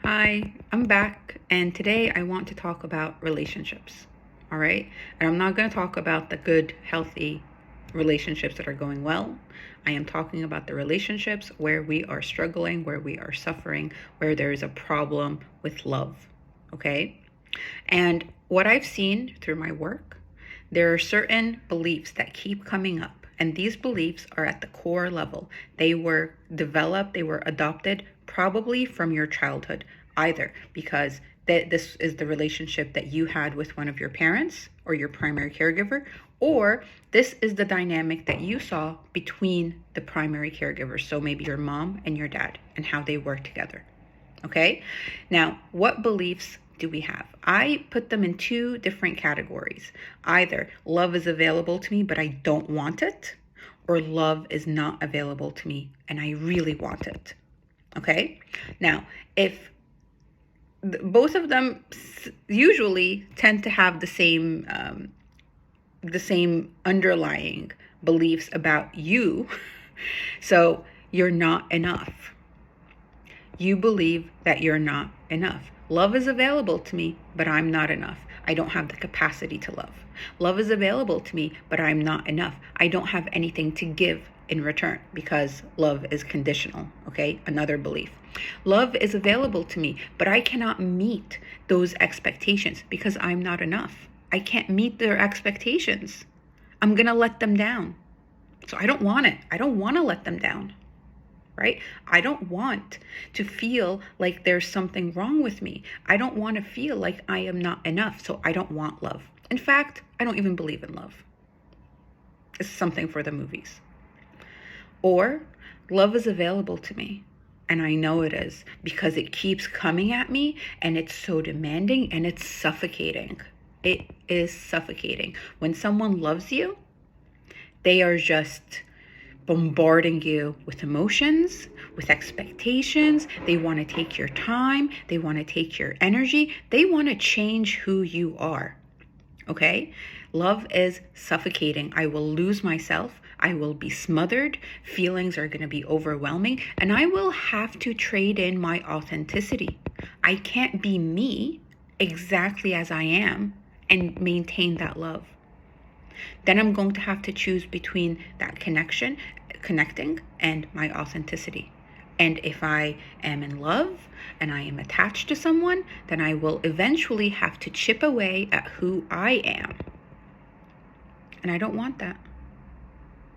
Hi, I'm back, and today I want to talk about relationships. All right? And I'm not going to talk about the good, healthy relationships that are going well. I am talking about the relationships where we are struggling, where we are suffering, where there is a problem with love. Okay? And what I've seen through my work, there are certain beliefs that keep coming up. And these beliefs are at the core level. They were developed, they were adopted probably from your childhood, either because this is the relationship that you had with one of your parents or your primary caregiver, or this is the dynamic that you saw between the primary caregivers. So maybe your mom and your dad and how they work together. Okay? Now, what beliefs do we have? I put them in two different categories. Either love is available to me, but I don't want it, or love is not available to me and I really want it. Okay? Now, if both of them usually tend to have the same underlying beliefs about you. So you're not enough. You believe that you're not enough. Love is available to me, but I'm not enough. I don't have the capacity to love. Love is available to me, but I'm not enough. I don't have anything to give in return because love is conditional. Okay, another belief. Love is available to me, but I cannot meet those expectations because I'm not enough. I can't meet their expectations. I'm going to let them down. So I don't want it. I don't want to let them down. Right? I don't want to feel like there's something wrong with me. I don't want to feel like I am not enough. So I don't want love. In fact, I don't even believe in love. It's something for the movies. Or love is available to me. And I know it is because it keeps coming at me and it's so demanding and it's suffocating. It is suffocating. When someone loves you, they are just bombarding you with emotions, with expectations. They want to take your time. They want to take your energy. They want to change who you are. Okay? Love is suffocating. I will lose myself. I will be smothered. Feelings are going to be overwhelming. And I will have to trade in my authenticity. I can't be me exactly as I am and maintain that love. Then I'm going to have to choose between that connecting, and my authenticity. And if I am in love and I am attached to someone, then I will eventually have to chip away at who I am. And I don't want that.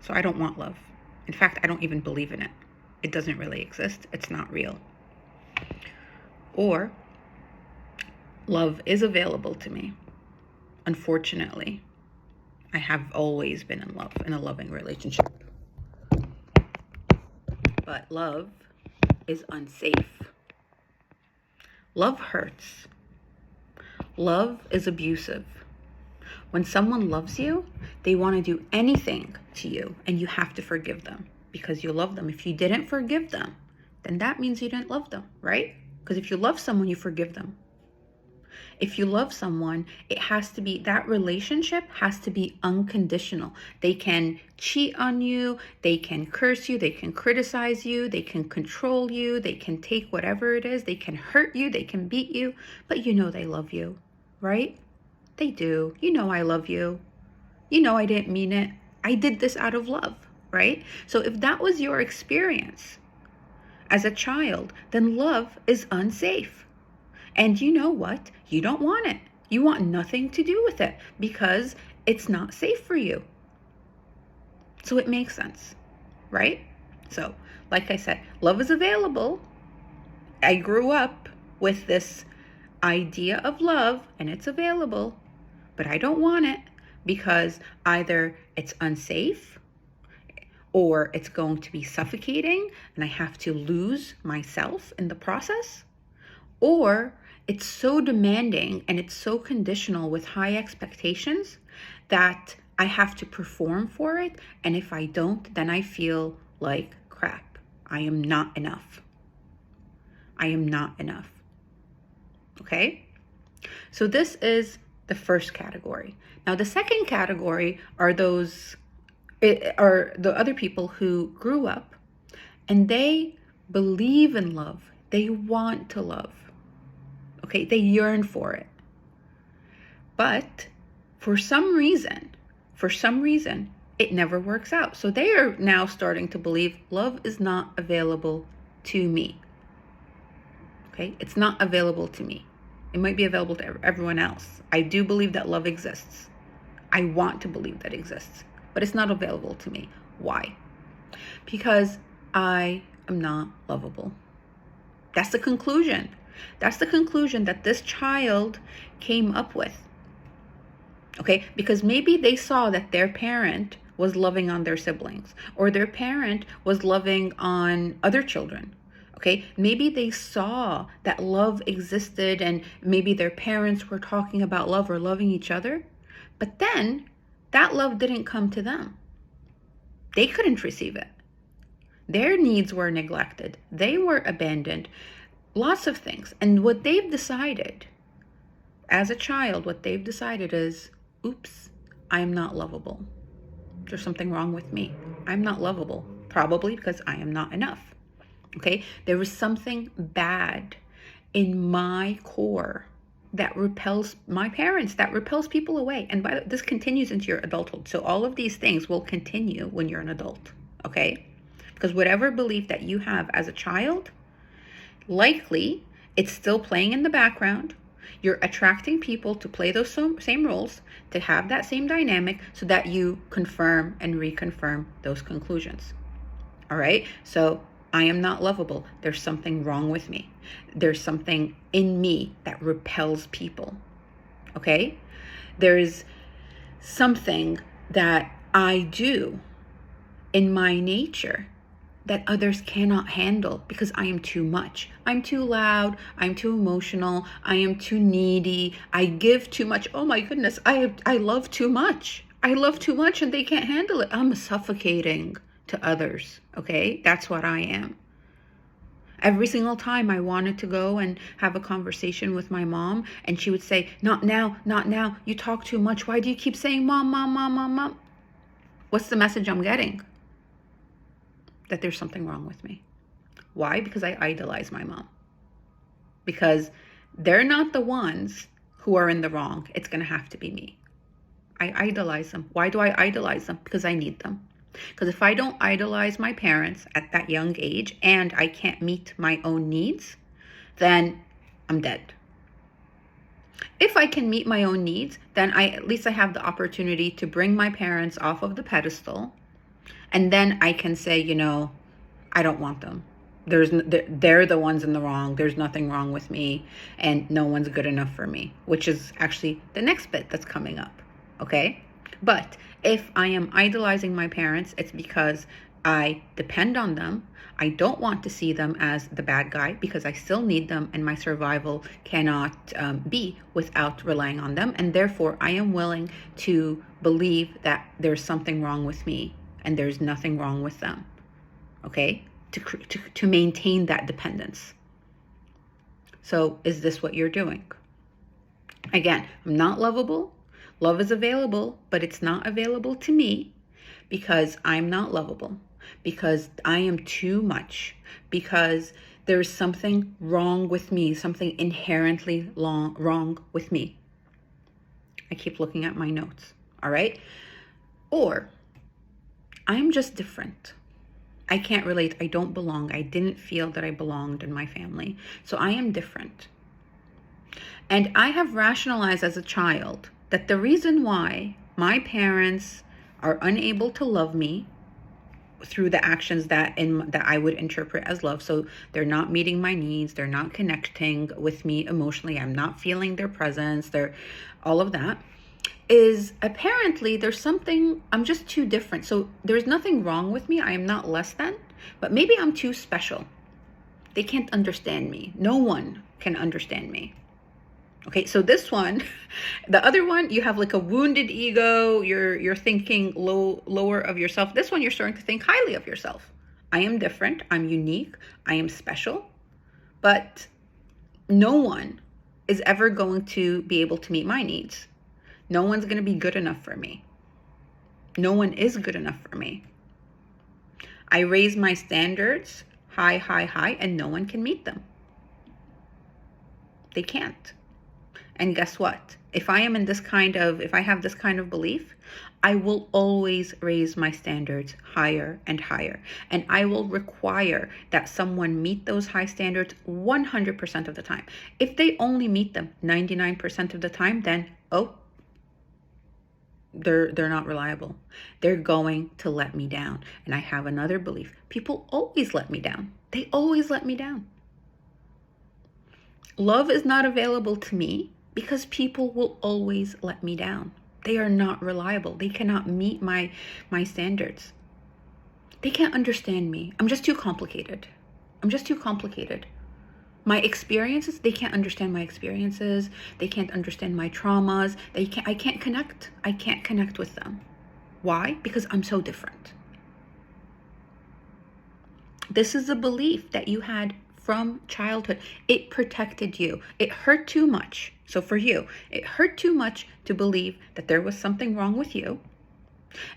So I don't want love. In fact, I don't even believe in it. It doesn't really exist. It's not real. Or love is available to me. Unfortunately, I have always been in love, in a loving relationship. But love is unsafe. Love hurts. Love is abusive. When someone loves you, they want to do anything to you, and you have to forgive them because you love them. If you didn't forgive them, then that means you didn't love them, right? Because if you love someone, you forgive them. If you love someone, that relationship has to be unconditional. They can cheat on you, they can curse you, they can criticize you, they can control you, they can take whatever it is, they can hurt you, they can beat you, but you know they love you, right? They do. You know I love you. You know I didn't mean it. I did this out of love, right? So if that was your experience as a child, then love is unsafe. And you know what? You don't want it. You want nothing to do with it because it's not safe for you. So it makes sense, right? So, like I said, love is available. I grew up with this idea of love and it's available, but I don't want it because either it's unsafe or it's going to be suffocating and I have to lose myself in the process, or it's so demanding and it's so conditional with high expectations that I have to perform for it. And if I don't, then I feel like crap. I am not enough. I am not enough. Okay? So this is the first category. Now, the second category are the other people who grew up and they believe in love. They want to love. Okay, they yearn for it. But for some reason, it never works out. So they are now starting to believe love is not available to me. Okay, it's not available to me. It might be available to everyone else. I do believe that love exists. I want to believe that exists, but it's not available to me. Why? Because I am not lovable. That's the conclusion. That's the conclusion that this child came up with. Okay, because maybe they saw that their parent was loving on their siblings, or their parent was loving on other children. Okay, maybe they saw that love existed and maybe their parents were talking about love or loving each other, but then that love didn't come to them. They couldn't receive it. Their needs were neglected. They were abandoned. Lots of things. And what they've decided as a child, what they've decided is, oops, I'm not lovable. There's something wrong with me. I'm not lovable, probably because I am not enough. Okay, there was something bad in my core that repels my parents, that repels people away. And this continues into your adulthood. So all of these things will continue when you're an adult, okay? Because whatever belief that you have as a child, likely it's still playing in the background. You're attracting people to play those same roles, to have that same dynamic, so that you confirm and reconfirm those conclusions. All right? So I am not lovable. There's something wrong with me. There's something in me that repels people. Okay? There's something that I do in my nature that others cannot handle because I am too much. I'm too loud. I'm too emotional. I am too needy. I give too much. Oh my goodness. I love too much. I love too much and they can't handle it. I'm suffocating to others. Okay? That's what I am. Every single time I wanted to go and have a conversation with my mom, and she would say, not now, not now. You talk too much. Why do you keep saying mom, mom, mom, mom, mom? What's the message I'm getting? That there's something wrong with me. Why? Because I idolize my mom. Because they're not the ones who are in the wrong. It's going to have to be me. I idolize them. Why do I idolize them? Because I need them. Because if I don't idolize my parents at that young age and I can't meet my own needs, then I'm dead. If I can meet my own needs, then at least I have the opportunity to bring my parents off of the pedestal. And then I can say, I don't want them. They're the ones in the wrong. There's nothing wrong with me and no one's good enough for me, which is actually the next bit that's coming up. Okay? But if I am idolizing my parents, it's because I depend on them. I don't want to see them as the bad guy because I still need them and my survival cannot be without relying on them. And therefore, I am willing to believe that there's something wrong with me and there's nothing wrong with them. Okay? To maintain that dependence. So is this what you're doing? Again, I'm not lovable. Love is available, but it's not available to me because I'm not lovable, because I am too much, because there's something wrong with me, something inherently wrong with me. I keep looking at my notes, all right? Or I'm just different. I can't relate. I don't belong. I didn't feel that I belonged in my family. So I am different. And I have rationalized as a child that the reason why my parents are unable to love me through the actions that I would interpret as love, so they're not meeting my needs, they're not connecting with me emotionally, I'm not feeling their presence, they're all of that, is apparently there's something, I'm just too different. So there's nothing wrong with me, I am not less than, but maybe I'm too special. They can't understand me. No one can understand me. Okay, so this one, the other one, you have like a wounded ego. You're thinking lower of yourself. This one, you're starting to think highly of yourself. I am different. I'm unique. I am special. But no one is ever going to be able to meet my needs. No one's going to be good enough for me. No one is good enough for me. I raise my standards high, and no one can meet them. They can't. And guess what? If I have this kind of belief, I will always raise my standards higher and higher. And I will require that someone meet those high standards 100% of the time. If they only meet them 99% of the time, then, they're not reliable. They're going to let me down. And I have another belief. People always let me down. They always let me down. Love is not available to me because people will always let me down. They are not reliable. They cannot meet my standards. They can't understand me. I'm just too complicated. My experiences, they can't understand my experiences. They can't understand my traumas. I can't connect. I can't connect with them. Why? Because I'm so different. This is a belief that you had from childhood. It protected you. It hurt too much. So for you, it hurt too much to believe that there was something wrong with you.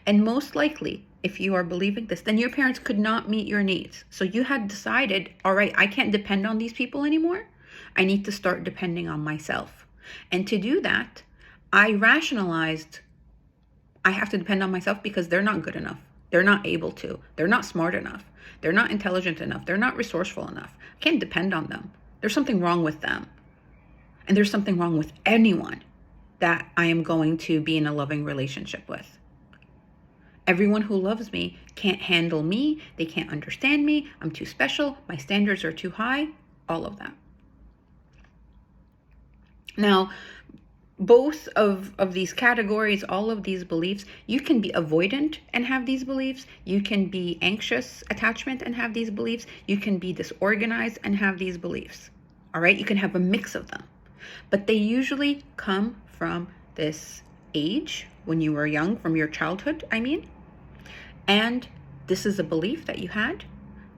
And most likely, if you are believing this, then your parents could not meet your needs. So you had decided, all right, I can't depend on these people anymore. I need to start depending on myself. And to do that, I rationalized, I have to depend on myself because they're not good enough. They're not able to. They're not smart enough. They're not intelligent enough. They're not resourceful enough. I can't depend on them. There's something wrong with them. And there's something wrong with anyone that I am going to be in a loving relationship with. Everyone who loves me can't handle me. They can't understand me. I'm too special. My standards are too high. All of that. Now, both of these categories, all of these beliefs, you can be avoidant and have these beliefs. You can be anxious attachment and have these beliefs. You can be disorganized and have these beliefs. All right? You can have a mix of them. But they usually come from this age, when you were young, from your childhood, And this is a belief that you had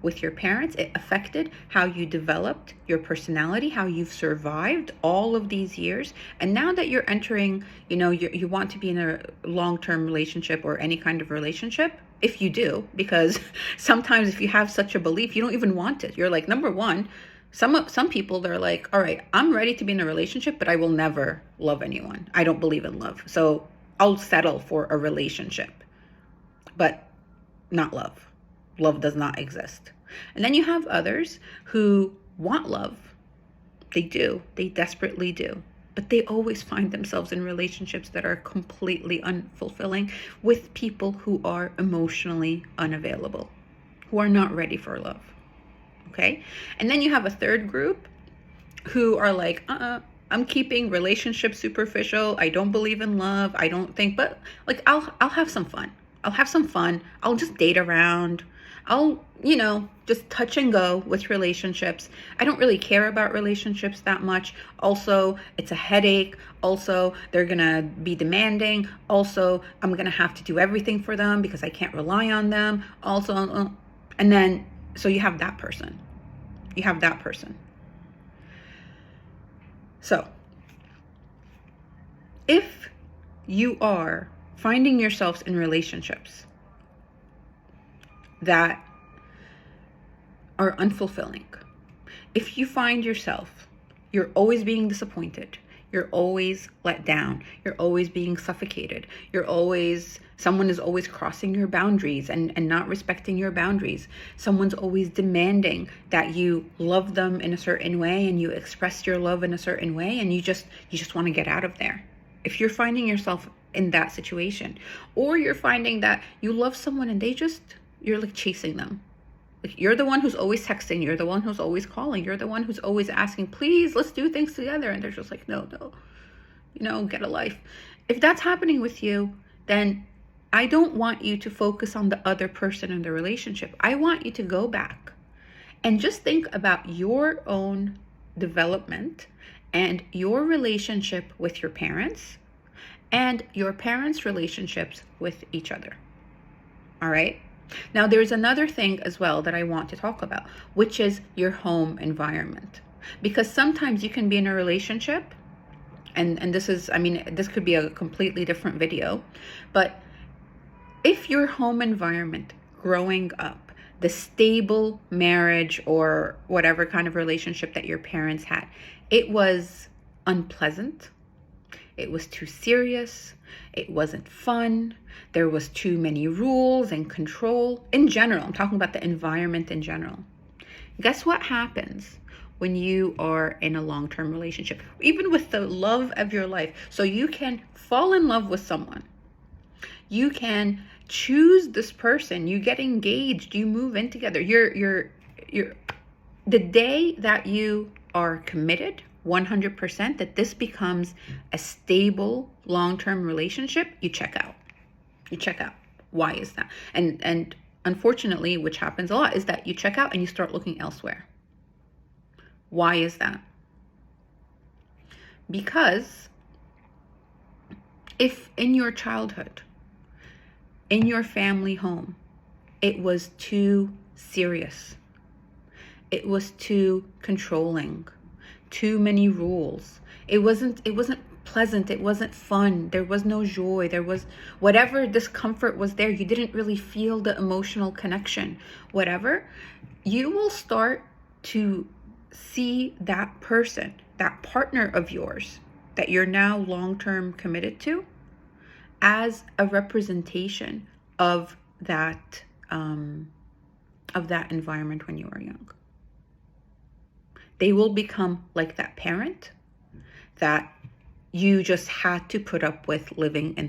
with your parents. It affected how you developed your personality, how you've survived all of these years. And now that you're entering, you want to be in a long-term relationship or any kind of relationship, if you do, because sometimes if you have such a belief, you don't even want it. You're like, number one, some people, they're like, all right, I'm ready to be in a relationship, but I will never love anyone. I don't believe in love. So I'll settle for a relationship, but not love. Love does not exist. And then you have others who want love. They do. They desperately do. But they always find themselves in relationships that are completely unfulfilling with people who are emotionally unavailable, who are not ready for love. Okay? And then you have a third group who are like, I'm keeping relationships superficial. I don't believe in love. I don't think, but like, I'll have some fun. I'll just date around. I'll, just touch and go with relationships. I don't really care about relationships that much. Also, it's a headache. Also, they're going to be demanding. Also, I'm going to have to do everything for them because I can't rely on them. Also, and then, so you have that person. So, if you are finding yourselves in relationships that are unfulfilling, if you find yourself, you're always being disappointed, you're always let down, you're always being suffocated, someone is always crossing your boundaries and not respecting your boundaries, someone's always demanding that you love them in a certain way and you express your love in a certain way, and you just want to get out of there. If you're finding yourself in that situation, or you're finding that you love someone and you're like chasing them. Like, you're the one who's always texting, you're the one who's always calling, you're the one who's always asking, please, let's do things together. And they're just like, no, get a life. If that's happening with you, then I don't want you to focus on the other person in the relationship. I want you to go back and just think about your own development and your relationship with your parents and your parents' relationships with each other. All right? Now, there's another thing as well that I want to talk about, which is your home environment. Because sometimes you can be in a relationship, and this could be a completely different video, but if your home environment growing up the stable marriage or whatever kind of relationship that your parents had. It was unpleasant. It was too serious. It wasn't fun. There was too many rules and control. In general, I'm talking about the environment in general. Guess what happens when you are in a long-term relationship, even with the love of your life? So you can fall in love with someone. You can choose this person. You get engaged. You move in together. You're the day that you are committed 100%, that this becomes a stable long-term relationship, you check out. You check out. Why is that? And unfortunately, which happens a lot, is that you check out and you start looking elsewhere. Why is that? Because if in your childhood, in your family home, it was too serious, it was too controlling, too many rules, it wasn't pleasant, it wasn't fun, there was no joy, there was whatever discomfort was there, you didn't really feel the emotional connection, whatever, you will start to see that person, that partner of yours that you're now long-term committed to, as a representation of that environment when you were young. They will become like that parent that you just had to put up with living in